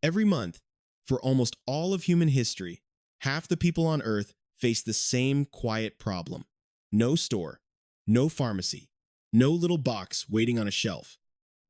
Every month, for almost all of human history, half the people on Earth face the same quiet problem. No store, no pharmacy, no little box waiting on a shelf.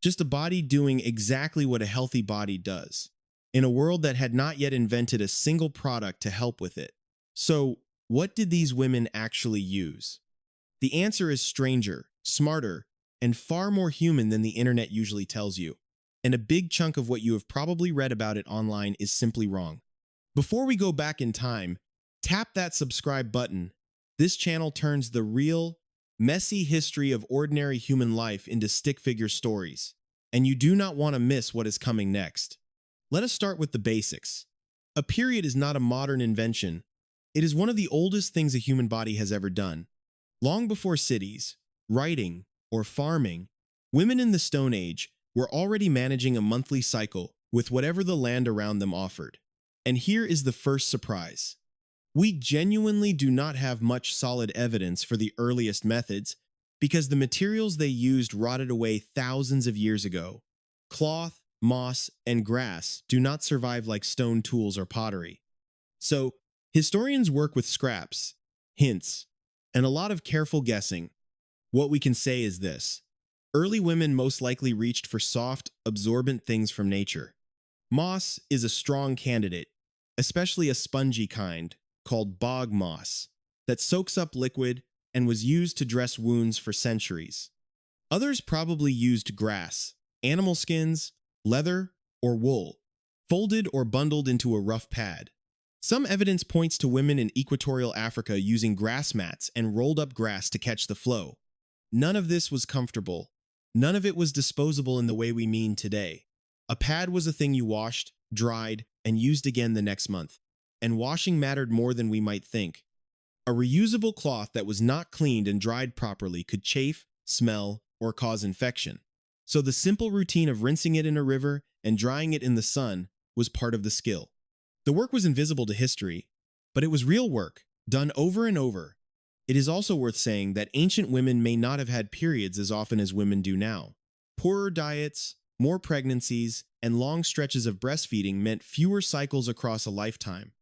Just a body doing exactly what a healthy body does, in a world that had not yet invented a single product to help with it. So, what did these women actually use? The answer is stranger, smarter, and far more human than the internet usually tells you. And a big chunk of what you have probably read about it online is simply wrong. Before we go back in time, tap that subscribe button. This channel turns the real, messy history of ordinary human life into stick figure stories, and you do not want to miss what is coming next. Let us start with the basics. A period is not a modern invention. It is one of the oldest things a human body has ever done. Long before cities, writing, or farming, women in the Stone Age were already managing a monthly cycle with whatever the land around them offered. And here is the first surprise. We genuinely do not have much solid evidence for the earliest methods because the materials they used rotted away thousands of years ago. Cloth, moss, and grass do not survive like stone tools or pottery. So, historians work with scraps, hints, and a lot of careful guessing. What we can say is this. Early women most likely reached for soft, absorbent things from nature. Moss is a strong candidate, especially a spongy kind, called bog moss, that soaks up liquid and was used to dress wounds for centuries. Others probably used grass, animal skins, leather, or wool, folded or bundled into a rough pad. Some evidence points to women in equatorial Africa using grass mats and rolled up grass to catch the flow. None of this was comfortable. None of it was disposable in the way we mean today. A pad was a thing you washed, dried, and used again the next month. And washing mattered more than we might think. A reusable cloth that was not cleaned and dried properly could chafe, smell, or cause infection. So the simple routine of rinsing it in a river and drying it in the sun was part of the skill. The work was invisible to history, but it was real work, done over and over. It is also worth saying that ancient women may not have had periods as often as women do now. Poorer diets, more pregnancies, and long stretches of breastfeeding meant fewer cycles across a lifetime.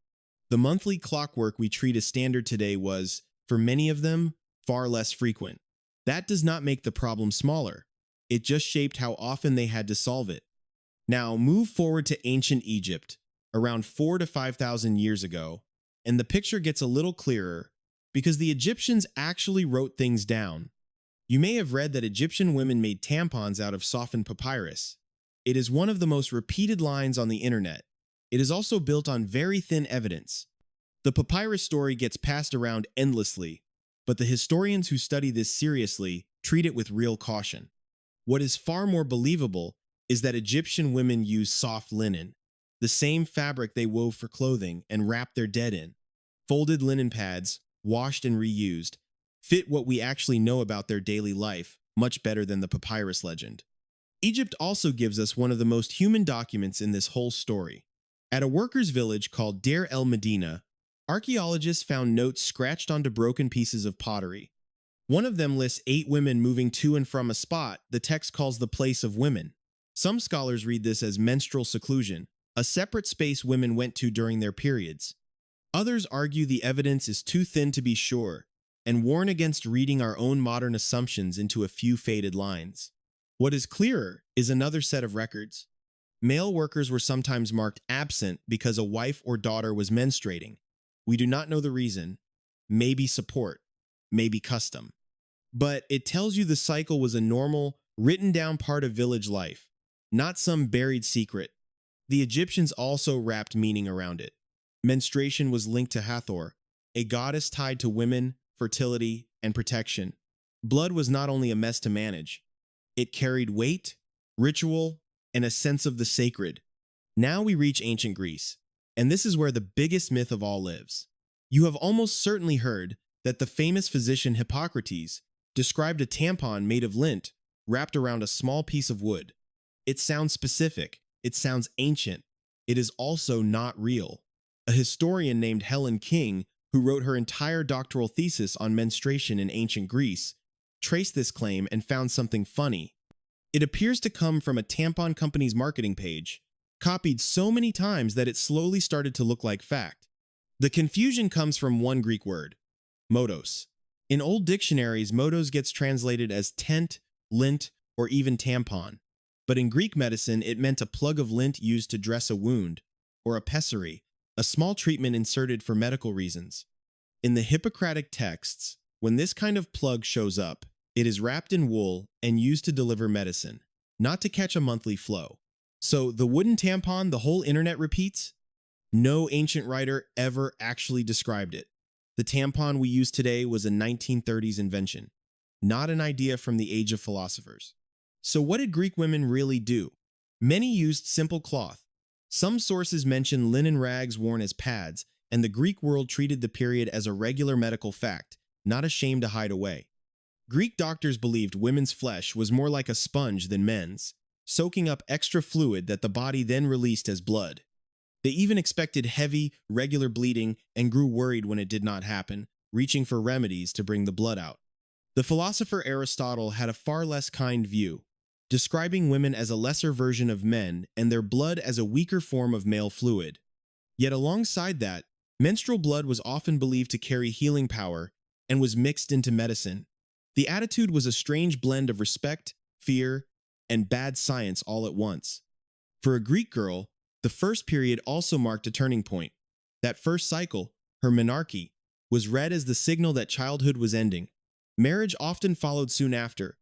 The monthly clockwork we treat as standard today was, for many of them, far less frequent. That does not make the problem smaller. It just shaped how often they had to solve it. Now, move forward to ancient Egypt, around 4,000 to 5,000 years ago, and the picture gets a little clearer because the Egyptians actually wrote things down. You may have read that Egyptian women made tampons out of softened papyrus. It is one of the most repeated lines on the internet. It is also built on very thin evidence. The papyrus story gets passed around endlessly, but the historians who study this seriously treat it with real caution. What is far more believable is that Egyptian women used soft linen, the same fabric they wove for clothing and wrapped their dead in. Folded linen pads, washed and reused, fit what we actually know about their daily life much better than the papyrus legend. Egypt also gives us one of the most human documents in this whole story. At a workers' village called Deir el Medina, archaeologists found notes scratched onto broken pieces of pottery. One of them lists 8 women moving to and from a spot the text calls the place of women. Some scholars read this as menstrual seclusion, a separate space women went to during their periods. Others argue the evidence is too thin to be sure, and warn against reading our own modern assumptions into a few faded lines. What is clearer is another set of records. Male workers were sometimes marked absent because a wife or daughter was menstruating. We do not know the reason. Maybe support, maybe custom. But it tells you the cycle was a normal, written down part of village life, not some buried secret. The Egyptians also wrapped meaning around it. Menstruation was linked to Hathor, a goddess tied to women, fertility, and protection. Blood was not only a mess to manage. It carried weight, ritual, and a sense of the sacred. Now we reach ancient Greece, and this is where the biggest myth of all lives. You have almost certainly heard that the famous physician Hippocrates described a tampon made of lint wrapped around a small piece of wood. It sounds specific, it sounds ancient, it is also not real. A historian named Helen King, who wrote her entire doctoral thesis on menstruation in ancient Greece, traced this claim and found something funny. It appears to come from a tampon company's marketing page. copied so many times that it slowly started to look like fact. The confusion comes from one Greek word, motos. In old dictionaries, motos gets translated as tent, lint, or even tampon. But in Greek medicine, it meant a plug of lint used to dress a wound, or a pessary, a small treatment inserted for medical reasons. In the Hippocratic texts, when this kind of plug shows up, it is wrapped in wool and used to deliver medicine, not to catch a monthly flow. So the wooden tampon the whole internet repeats? No ancient writer ever actually described it. The tampon we use today was a 1930s invention, not an idea from the age of philosophers. So what did Greek women really do? Many used simple cloth. Some sources mention linen rags worn as pads, and the Greek world treated the period as a regular medical fact, not a shame to hide away. Greek doctors believed women's flesh was more like a sponge than men's, soaking up extra fluid that the body then released as blood. They even expected heavy, regular bleeding and grew worried when it did not happen, reaching for remedies to bring the blood out. The philosopher Aristotle had a far less kind view, describing women as a lesser version of men and their blood as a weaker form of male fluid. Yet alongside that, menstrual blood was often believed to carry healing power and was mixed into medicine. The attitude was a strange blend of respect, fear, and bad science all at once. For a Greek girl, the first period also marked a turning point. That first cycle, her menarche, was read as the signal that childhood was ending. Marriage often followed soon after.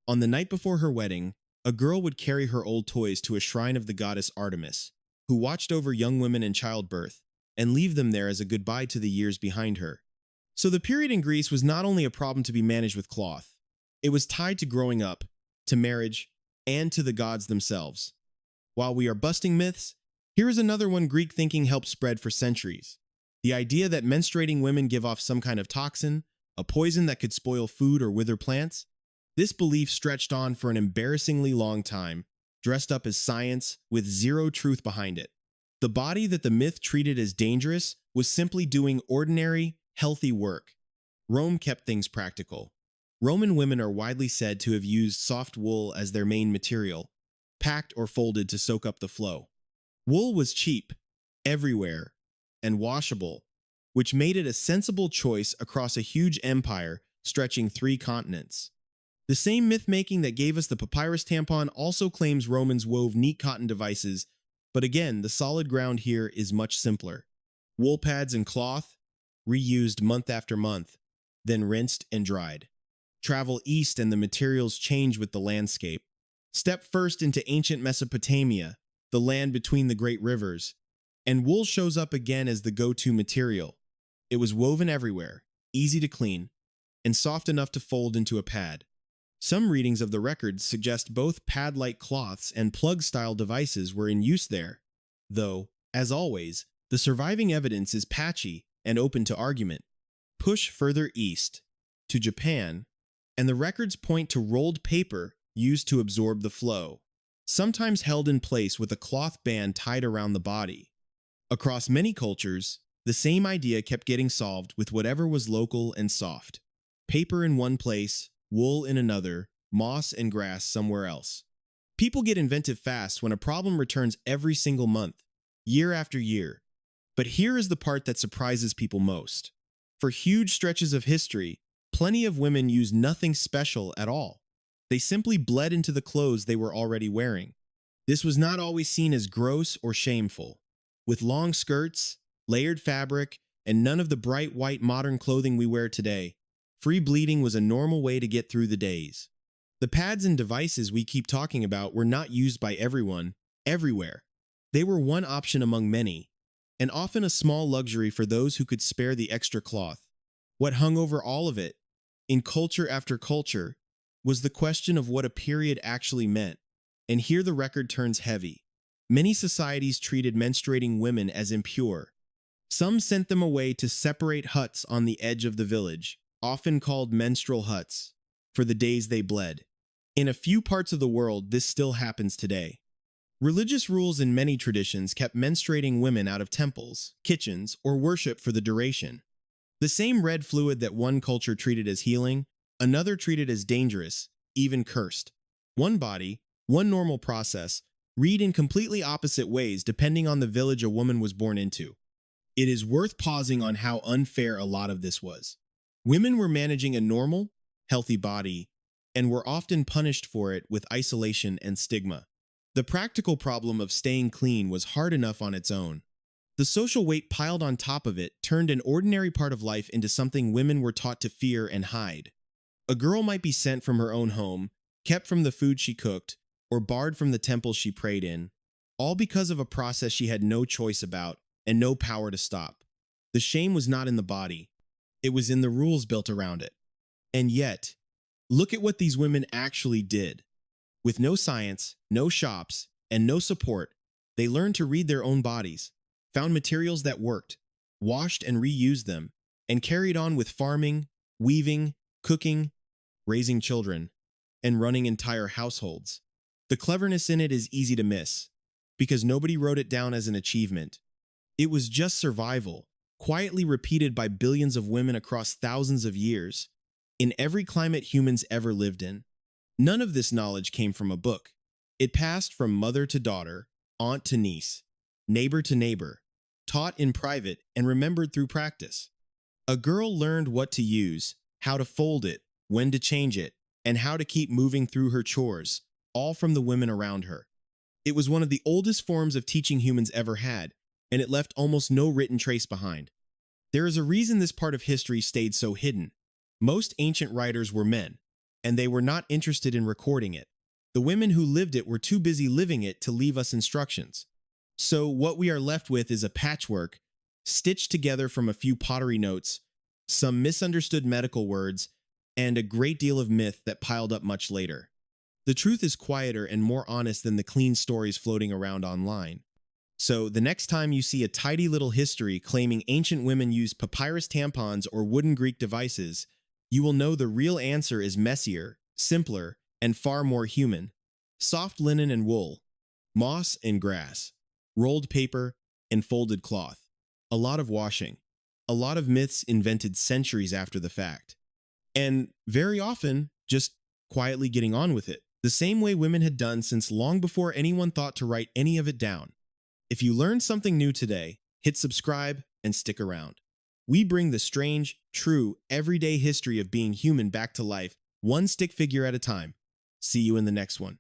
On the night before her wedding, a girl would carry her old toys to a shrine of the goddess Artemis, who watched over young women in childbirth, and leave them there as a goodbye to the years behind her. So the period in Greece was not only a problem to be managed with cloth, it was tied to growing up, to marriage, and to the gods themselves. While we are busting myths, here is another one Greek thinking helped spread for centuries. The idea that menstruating women give off some kind of toxin, a poison that could spoil food or wither plants. This belief stretched on for an embarrassingly long time, dressed up as science with zero truth behind it. The body that the myth treated as dangerous was simply doing ordinary, healthy work. Rome kept things practical. Roman women are widely said to have used soft wool as their main material, packed or folded to soak up the flow. Wool was cheap, everywhere, and washable, which made it a sensible choice across a huge empire stretching 3 continents. The same myth-making that gave us the papyrus tampon also claims Romans wove neat cotton devices, but again, the solid ground here is much simpler. Wool pads and cloth, reused month after month, then rinsed and dried. Travel east and the materials change with the landscape. Step first into ancient Mesopotamia, the land between the great rivers, and wool shows up again as the go-to material. It was woven everywhere, easy to clean, and soft enough to fold into a pad. Some readings of the records suggest both pad-like cloths and plug-style devices were in use there, though, as always, the surviving evidence is patchy and open to argument. Push further east, to Japan, and the records point to rolled paper used to absorb the flow, sometimes held in place with a cloth band tied around the body. Across many cultures, the same idea kept getting solved with whatever was local and soft. Paper in one place, wool in another, moss and grass somewhere else. People get inventive fast when a problem returns every single month, year after year. But here is the part that surprises people most. For huge stretches of history, plenty of women used nothing special at all. They simply bled into the clothes they were already wearing. This was not always seen as gross or shameful. With long skirts, layered fabric, and none of the bright white modern clothing we wear today, free bleeding was a normal way to get through the days. The pads and devices we keep talking about were not used by everyone, everywhere. They were one option among many, and often a small luxury for those who could spare the extra cloth. What hung over all of it, in culture after culture, was the question of what a period actually meant. And here the record turns heavy. Many societies treated menstruating women as impure. Some sent them away to separate huts on the edge of the village, often called menstrual huts, for the days they bled. In a few parts of the world, this still happens today. Religious rules in many traditions kept menstruating women out of temples, kitchens, or worship for the duration. The same red fluid that one culture treated as healing, another treated as dangerous, even cursed. One body, one normal process, read in completely opposite ways depending on the village a woman was born into. It is worth pausing on how unfair a lot of this was. Women were managing a normal, healthy body and were often punished for it with isolation and stigma. The practical problem of staying clean was hard enough on its own. The social weight piled on top of it turned an ordinary part of life into something women were taught to fear and hide. A girl might be sent from her own home, kept from the food she cooked, or barred from the temple she prayed in, all because of a process she had no choice about and no power to stop. The shame was not in the body, it was in the rules built around it. And yet, look at what these women actually did. With no science, no shops, and no support, they learned to read their own bodies, found materials that worked, washed and reused them, and carried on with farming, weaving, cooking, raising children, and running entire households. The cleverness in it is easy to miss, because nobody wrote it down as an achievement. It was just survival, quietly repeated by billions of women across thousands of years, in every climate humans ever lived in. None of this knowledge came from a book. It passed from mother to daughter, aunt to niece, neighbor to neighbor, taught in private and remembered through practice. A girl learned what to use, how to fold it, when to change it, and how to keep moving through her chores, all from the women around her. It was one of the oldest forms of teaching humans ever had, and it left almost no written trace behind. There is a reason this part of history stayed so hidden. Most ancient writers were men, and they were not interested in recording it. The women who lived it were too busy living it to leave us instructions. So what we are left with is a patchwork, stitched together from a few pottery notes, some misunderstood medical words, and a great deal of myth that piled up much later. The truth is quieter and more honest than the clean stories floating around online. So the next time you see a tidy little history claiming ancient women used papyrus tampons or wooden Greek devices, you will know the real answer is messier, simpler, and far more human. Soft linen and wool, moss and grass, rolled paper and folded cloth. A lot of washing. A lot of myths invented centuries after the fact. And very often, just quietly getting on with it, the same way women had done since long before anyone thought to write any of it down. If you learned something new today, hit subscribe and stick around. We bring the strange, true, everyday history of being human back to life, one stick figure at a time. See you in the next one.